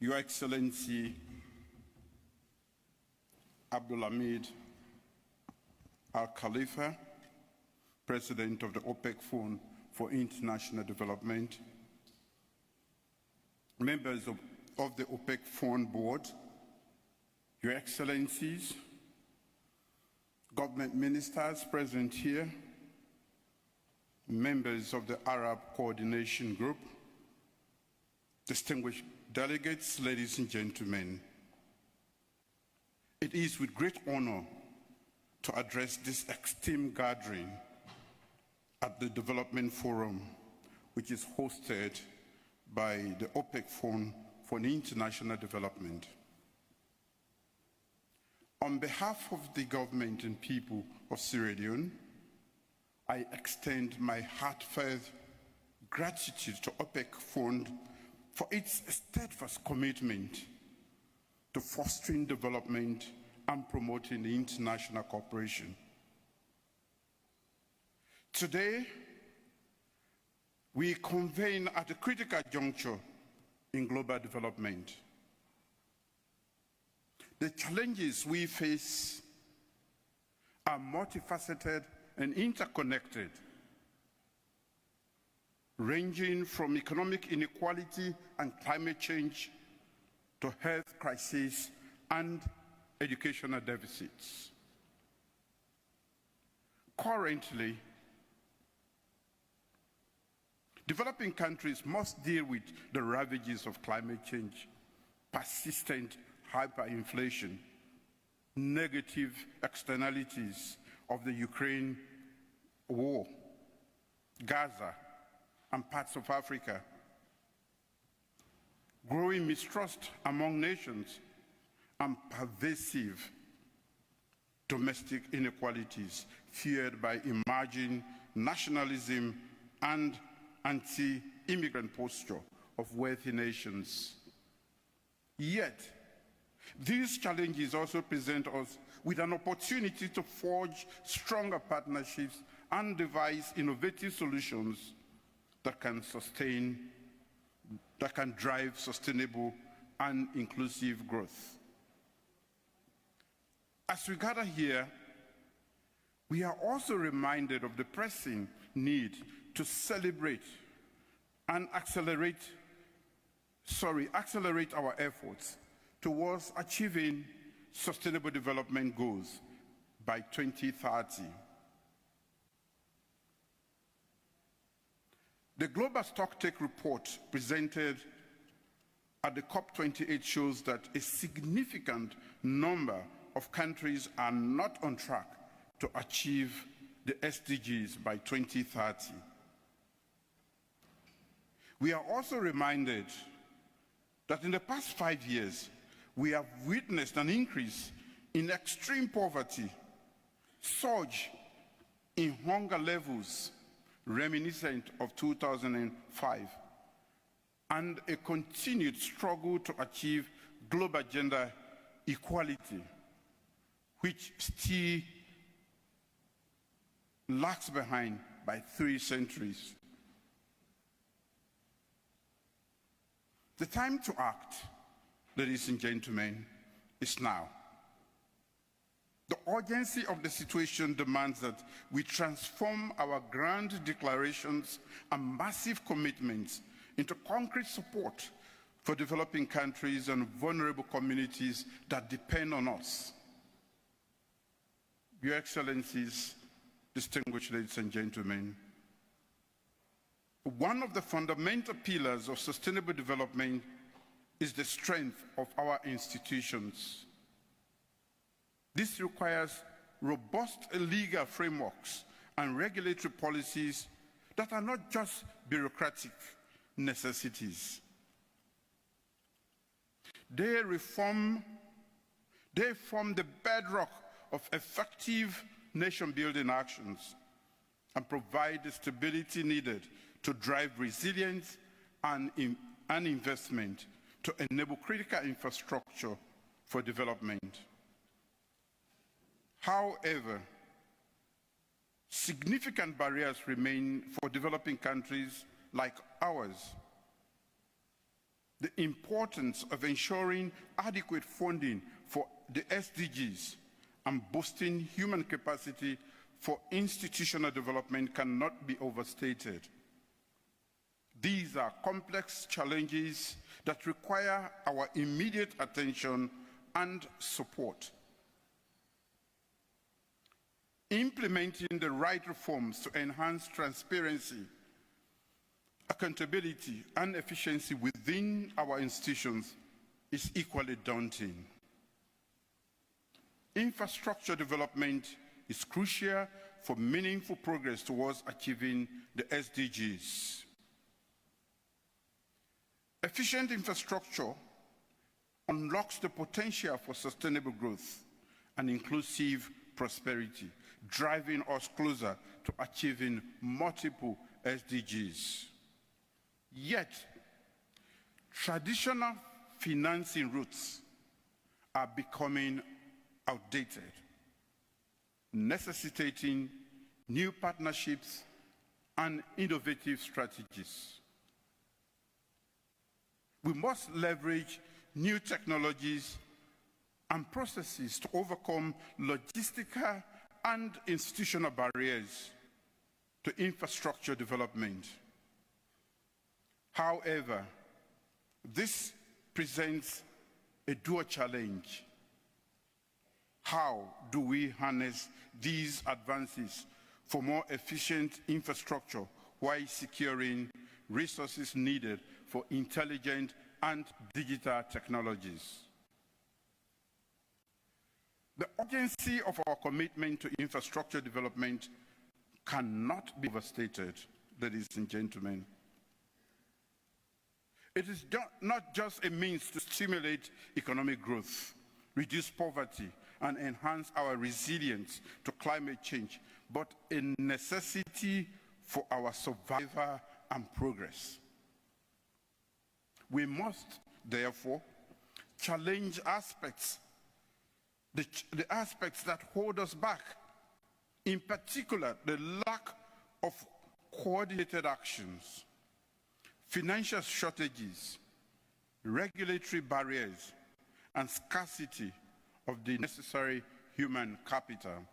Your Excellency Abdulhamid Al-Khalifa, President of the OPEC Fund for International Development, members of the OPEC Fund Board, Your Excellencies, government ministers present here, members of the Arab Coordination Group, distinguished delegates, ladies and gentlemen, it is with great honor to address this esteemed gathering at the Development Forum, which is hosted by the OPEC Fund for International Development. On behalf of the government and people of Sierra Leone, I extend my heartfelt gratitude to OPEC Fund for its steadfast commitment to fostering development and promoting the international cooperation. Today, we convene at a critical juncture in global development. The challenges we face are multifaceted and interconnected, ranging from economic inequality and climate change to health crises and educational deficits. Currently, developing countries must deal with the ravages of climate change, persistent hyperinflation, negative externalities of the Ukraine war, Gaza, and parts of Africa, growing mistrust among nations, and pervasive domestic inequalities fueled by emerging nationalism and anti-immigrant posture of wealthy nations. Yet, these challenges also present us with an opportunity to forge stronger partnerships and devise innovative solutions that can drive sustainable and inclusive growth. As we gather here, we are also reminded of the pressing need to celebrate and accelerate our efforts towards achieving sustainable development goals by 2030. The Global Stocktake report presented at the COP28 shows that a significant number of countries are not on track to achieve the SDGs by 2030. We are also reminded that in the past 5 years, we have witnessed an increase in extreme poverty, surge in hunger levels reminiscent of 2005, and a continued struggle to achieve global gender equality, which still lags behind by 3 centuries. The time to act, ladies and gentlemen, is now. The urgency of the situation demands that we transform our grand declarations and massive commitments into concrete support for developing countries and vulnerable communities that depend on us. Your Excellencies, distinguished ladies and gentlemen, one of the fundamental pillars of sustainable development is the strength of our institutions. This requires robust legal frameworks and regulatory policies that are not just bureaucratic necessities. They form the bedrock of effective nation-building actions and provide the stability needed to drive resilience and investment to enable critical infrastructure for development. However, significant barriers remain for developing countries like ours. the importance of ensuring adequate funding for the SDGs and boosting human capacity for institutional development cannot be overstated. These are complex challenges that require our immediate attention and support. Implementing the right reforms to enhance transparency, accountability, and efficiency within our institutions is equally daunting. Infrastructure development is crucial for meaningful progress towards achieving the SDGs. Efficient infrastructure unlocks the potential for sustainable growth and inclusive prosperity, driving us closer to achieving multiple SDGs. Yet, traditional financing routes are becoming outdated, necessitating new partnerships and innovative strategies. We must leverage new technologies and processes to overcome logistical and institutional barriers to infrastructure development. However, this presents a dual challenge. How do we harness these advances for more efficient infrastructure while securing resources needed for intelligent and digital technologies? The urgency of our commitment to infrastructure development cannot be overstated, ladies and gentlemen. It is not just a means to stimulate economic growth, reduce poverty, and enhance our resilience to climate change, but a necessity for our survival and progress. We must, therefore, challenge the aspects that hold us back, in particular, the lack of coordinated actions, financial shortages, regulatory barriers, and scarcity of the necessary human capital.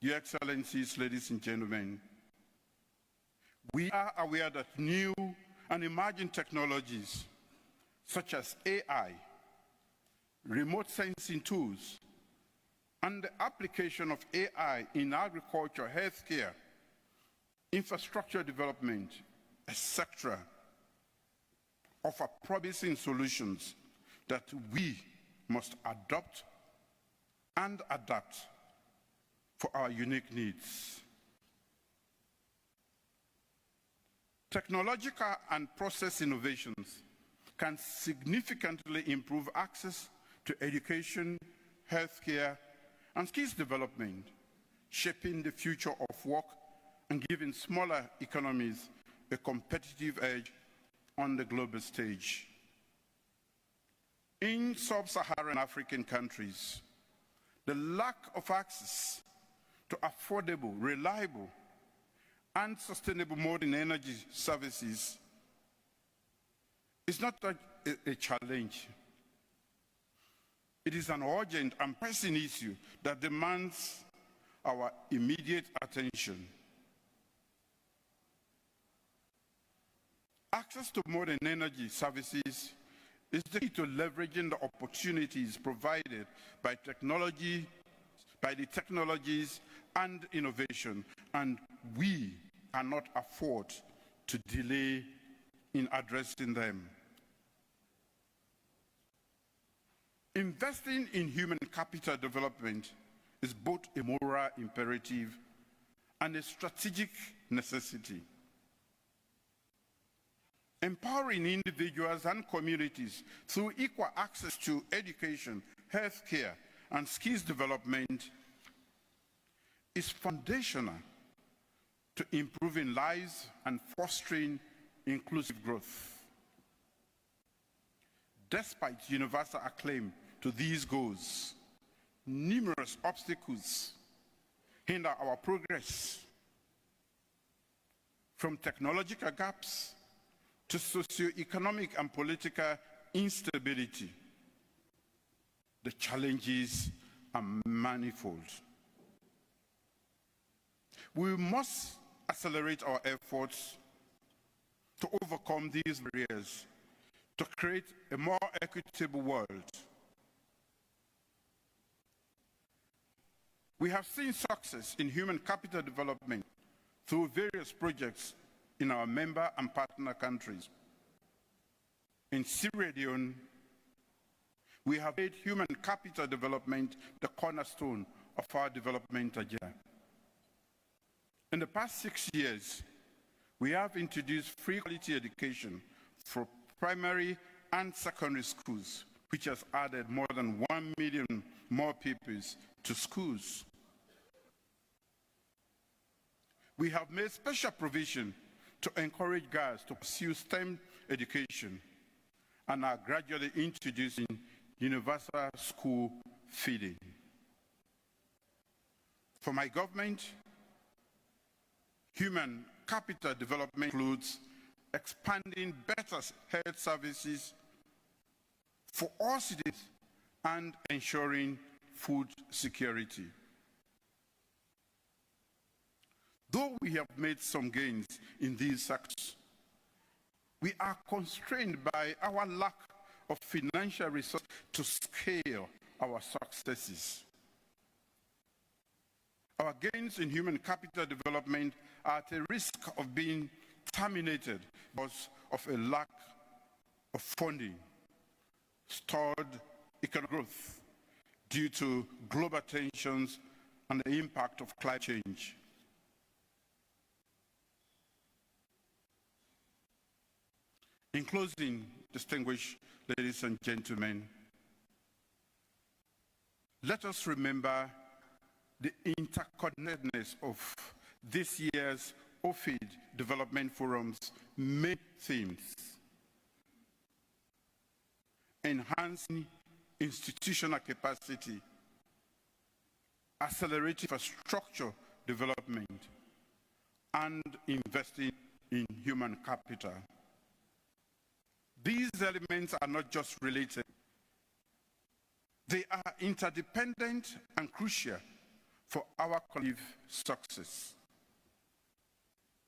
Your Excellencies, ladies and gentlemen, we are aware that new and emerging technologies such as AI, remote sensing tools, and the application of AI in agriculture, healthcare, infrastructure development, etc., offer promising solutions that we must adopt and adapt for our unique needs. Technological and process innovations can significantly improve access to education, healthcare, and skills development, shaping the future of work and giving smaller economies a competitive edge on the global stage. In sub-Saharan African countries, the lack of access to affordable, reliable, and sustainable modern energy services is not a challenge. It is an urgent and pressing issue that demands our immediate attention. Access to modern energy services is the key to leveraging the opportunities provided by the technologies and innovation, and we cannot afford to delay in addressing them. Investing in human capital development is both a moral imperative and a strategic necessity. Empowering individuals and communities through equal access to education, healthcare, and skills development is foundational to improving lives and fostering inclusive growth. Despite universal acclaim to these goals, numerous obstacles hinder our progress, from technological gaps to socio-economic and political instability. The challenges are manifold. We must accelerate our efforts to overcome these barriers, to create a more equitable world. We have seen success in human capital development through various projects in our member and partner countries. In Sierra Leone, we have made human capital development the cornerstone of our development agenda. In the past 6 years, we have introduced free quality education for primary and secondary schools, which has added more than 1 million more pupils to schools. We have made special provision to encourage girls to pursue STEM education and are gradually introducing universal school feeding. For my government, human capital development includes expanding better health services for all citizens and ensuring food security. Though we have made some gains in these sectors, we are constrained by our lack of financial resources to scale our successes. Our gains in human capital development are at a risk of being terminated because of a lack of funding, stalled economic growth due to global tensions and the impact of climate change. In closing, distinguished ladies and gentlemen, let us remember the interconnectedness of this year's OPEC Development Forum's main themes: enhancing institutional capacity, accelerating infrastructure development, and investing in human capital. These elements are not just related. They are interdependent and crucial for our collective success.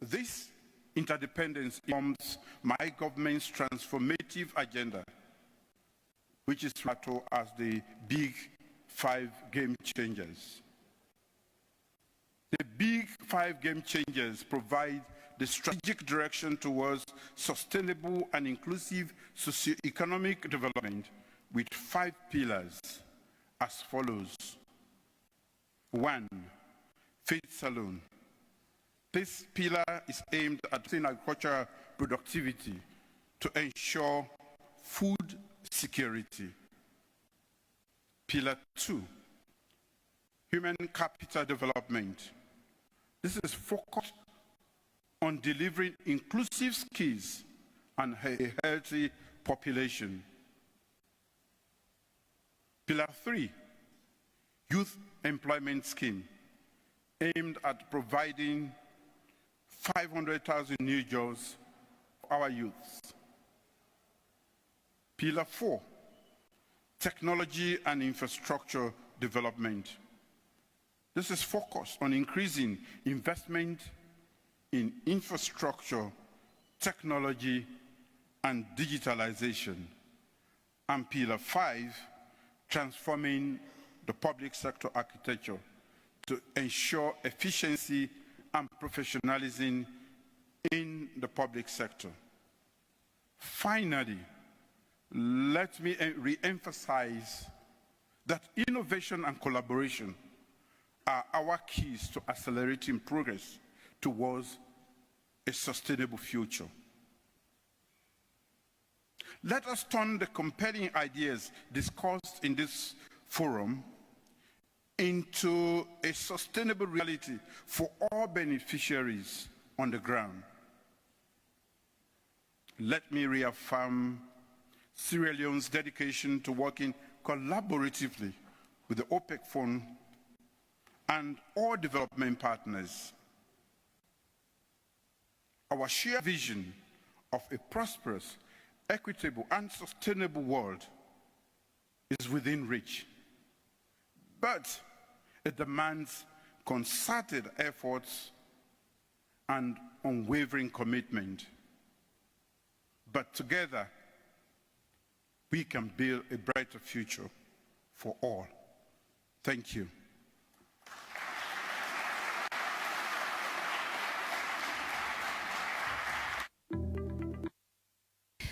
This interdependence informs my government's transformative agenda, which is referred to as the Big 5 Game Changers. The Big 5 Game Changers provide the strategic direction towards sustainable and inclusive socio-economic development with 5 pillars as follows. 1, faith alone. This pillar is aimed at boosting agricultural productivity to ensure food security. Pillar 2, human capital development. This is focused on delivering inclusive skills and a healthy population. Pillar 3, youth employment scheme, aimed at providing 500,000 new jobs for our youths. Pillar 4, technology and infrastructure development. This is focused on increasing investment in infrastructure, technology, and digitalization. And Pillar 5, transforming the public sector architecture to ensure efficiency and professionalism in the public sector. Finally, let me re-emphasize that innovation and collaboration are our keys to accelerating progress towards a sustainable future. Let us turn the compelling ideas discussed in this forum into a sustainable reality for all beneficiaries on the ground. Let me reaffirm Sierra Leone's dedication to working collaboratively with the OPEC Fund and all development partners. Our shared vision of a prosperous, equitable, and sustainable world is within reach. But it demands concerted efforts and unwavering commitment. But together, we can build a brighter future for all. Thank you.